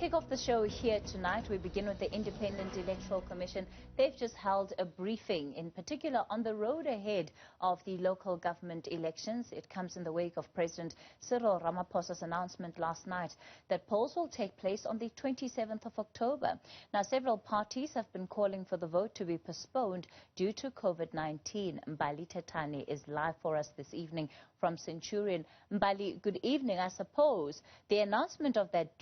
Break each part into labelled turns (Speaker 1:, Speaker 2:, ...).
Speaker 1: kick off the show here tonight, we begin with the Independent Electoral Commission. They've just held a briefing, in particular on the road ahead of the local government elections. It comes in the wake of President Cyril Ramaphosa's announcement last night that polls will take place on the 27th of October. Now, several parties have been calling for the vote to be postponed due to COVID-19. Mbali Tetani is live for us this evening from Centurion. Mbali, good evening. I suppose the announcement of that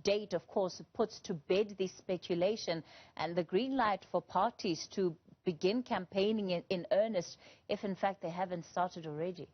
Speaker 1: date, of course, puts to bed the speculation and the green light for parties to begin campaigning in earnest, if in fact they haven't started already.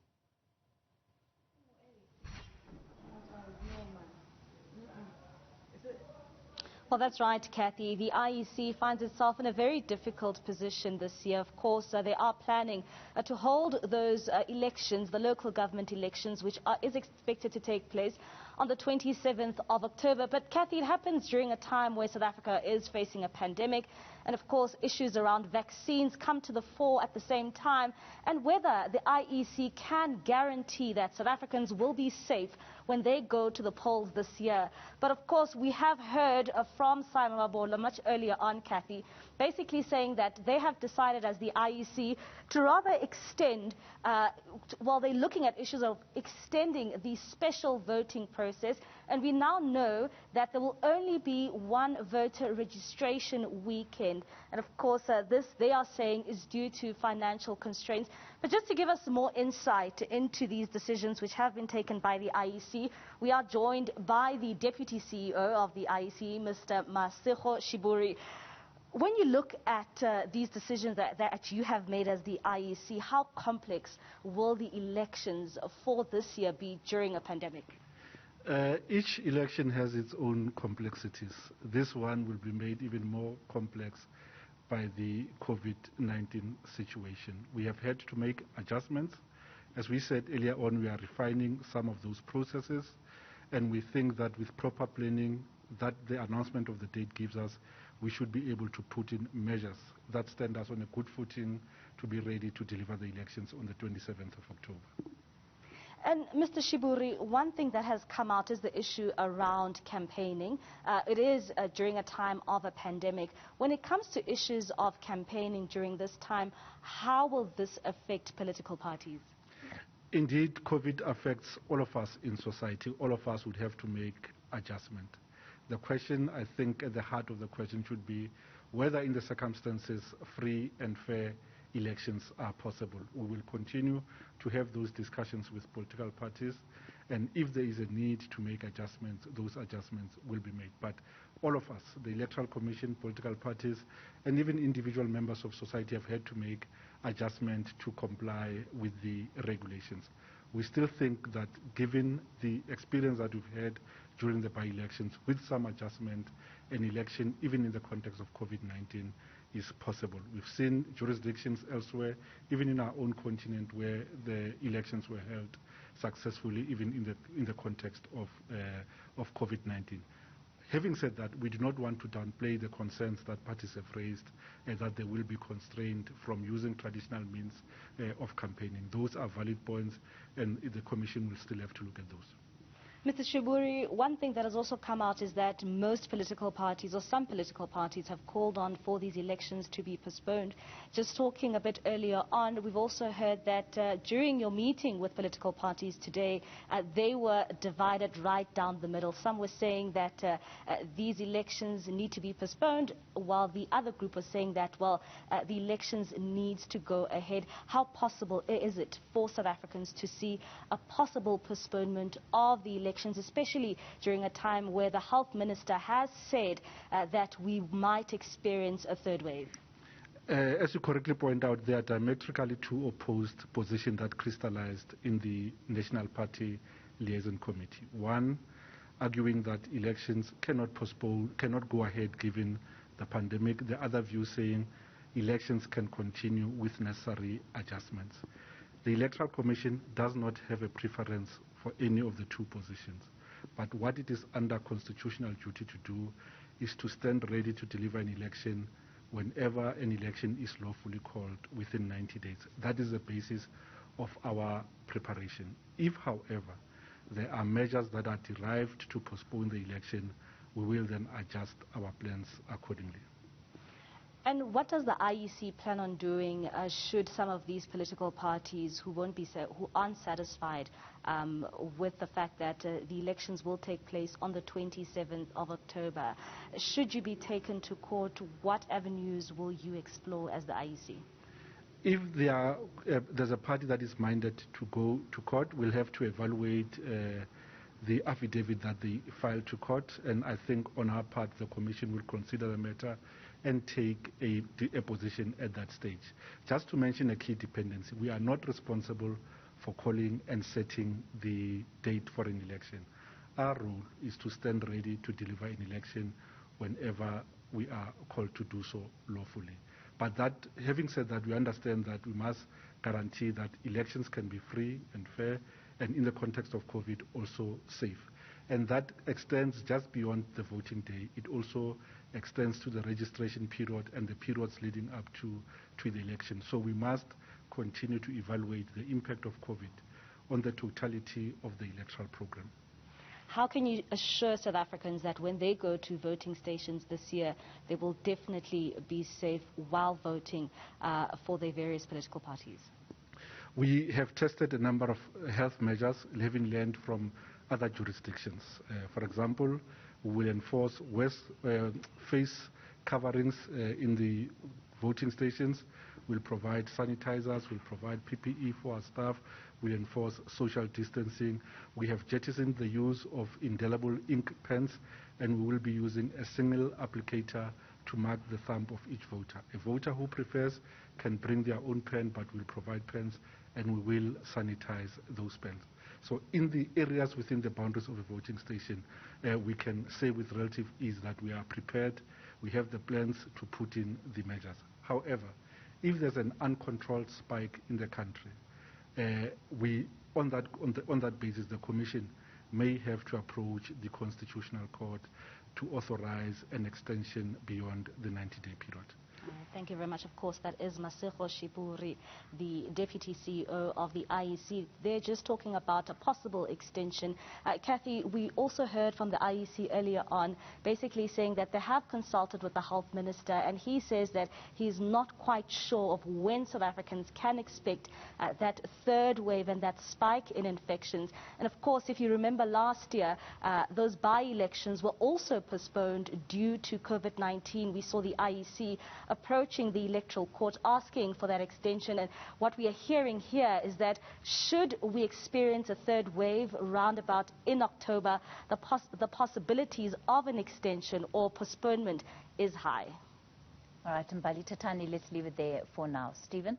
Speaker 2: Well, that's right, Kathy. The IEC finds itself in a very difficult position this year. Of course, they are planning to hold those elections, the local government elections, which is expected to take place on the 27th of October. But, Kathy, it happens during a time where South Africa is facing a pandemic. And, of course, issues around vaccines come to the fore at the same time. And whether the IEC can guarantee that South Africans will be safe when they go to the polls this year. But, of course, we have heard from Simon Mabola much earlier on, Kathy, basically saying that they have decided as the IEC to rather extend, while they're looking at issues of extending the special voting process. And we now know that there will only be one voter registration weekend. And of course, this, they are saying, is due to financial constraints. But just to give us more insight into these decisions which have been taken by the IEC, we are joined by the Deputy CEO of the IEC, Mr. Masego Shiburi. When you look at these decisions that you have made as the IEC, how complex will the elections for this year be during a pandemic?
Speaker 3: Each election has its own complexities. This one will be made even more complex by the COVID-19 situation. We have had to make adjustments. As we said earlier on, we are refining some of those processes, and we think that with proper planning that the announcement of the date gives us, we should be able to put in measures that stand us on a good footing to be ready to deliver the elections on the 27th of October.
Speaker 2: And Mr. Shiburi, one thing that has come out is the issue around campaigning. It is during a time of a pandemic. When it comes to issues of campaigning during this time, how will this affect political parties?
Speaker 3: Indeed, COVID affects all of us in society. All of us would have to make adjustment. The question, I think, at the heart of the question should be whether in the circumstances free and fair elections are possible. We will continue to have those discussions with political parties, and if there is a need to make adjustments, those adjustments will be made. But all of us, the Electoral Commission, political parties, and even individual members of society have had to make adjustments to comply with the regulations. We still think that given the experience that we've had during the by-elections, with some adjustment, an election, even in the context of COVID-19, is possible. We've seen jurisdictions elsewhere, even in our own continent, where the elections were held successfully, even in the context of COVID-19. Having said that, we do not want to downplay the concerns that parties have raised, that they will be constrained from using traditional means of campaigning. Those are valid points, and the Commission will still have to look at those.
Speaker 2: Mr. Shiburi, one thing that has also come out is that most political parties, or some political parties, have called on for these elections to be postponed. Just talking a bit earlier on, we've also heard that during your meeting with political parties today, they were divided right down the middle. Some were saying that these elections need to be postponed, while the other group was saying that, well, the elections needs to go ahead. How possible is it for South Africans to see a possible postponement of the elections, especially during a time where the health minister has said that we might experience a third wave?
Speaker 3: As you correctly point out, there are diametrically two opposed positions that crystallized in the National Party Liaison Committee. One, arguing that elections cannot go ahead given the pandemic. The other view saying elections can continue with necessary adjustments. The Electoral Commission does not have a preference for any of the two positions, but what it is under constitutional duty to do is to stand ready to deliver an election whenever an election is lawfully called within 90 days. That is the basis of our preparation. If, however, there are measures that are derived to postpone the election, we will then adjust our plans accordingly.
Speaker 2: And what does the IEC plan on doing should some of these political parties who aren't satisfied with the fact that the elections will take place on the 27th of October? Should you be taken to court, what avenues will you explore as the IEC?
Speaker 3: If there's a party that is minded to go to court, we'll have to evaluate the affidavit that they filed to court, and I think on our part the Commission will consider the matter and take a position at that stage. Just to mention a key dependency, we are not responsible for calling and setting the date for an election. Our role is to stand ready to deliver an election whenever we are called to do so lawfully. But that, having said that, we understand that we must guarantee that elections can be free and fair, and in the context of COVID, also safe. And that extends just beyond the voting day. It also extends to the registration period and the periods leading up to the election. So we must continue to evaluate the impact of COVID on the totality of the electoral program.
Speaker 2: How can you assure South Africans that when they go to voting stations this year, they will definitely be safe while voting for their various political parties?
Speaker 3: We have tested a number of health measures, having learned from other jurisdictions. For example, we will enforce face coverings in the voting stations. We'll provide sanitizers, we'll provide PPE for our staff, we'll enforce social distancing. We have jettisoned the use of indelible ink pens, and we will be using a single applicator to mark the thumb of each voter. A voter who prefers can bring their own pen, but we'll provide pens, and we will sanitize those pens. So in the areas within the boundaries of a voting station, we can say with relative ease that we are prepared, we have the plans to put in the measures. However, if there's an uncontrolled spike in the country, on that basis, the Commission may have to approach the Constitutional Court to authorize an extension beyond the 90-day period.
Speaker 2: Thank you very much. Of course, that is Masego Shipuri, the Deputy CEO of the IEC. They're just talking about a possible extension. Kathy, we also heard from the IEC earlier on, basically saying that they have consulted with the Health Minister, and he says that he's not quite sure of when South Africans can expect that third wave and that spike in infections. And of course, if you remember last year, those by-elections were also postponed due to COVID-19. We saw the IEC approaching the electoral court asking for that extension, and what we are hearing here is that should we experience a third wave roundabout in October, the possibilities of an extension or postponement is high.
Speaker 1: All right, Mbali Tatani, let's leave it there for now. Stephen?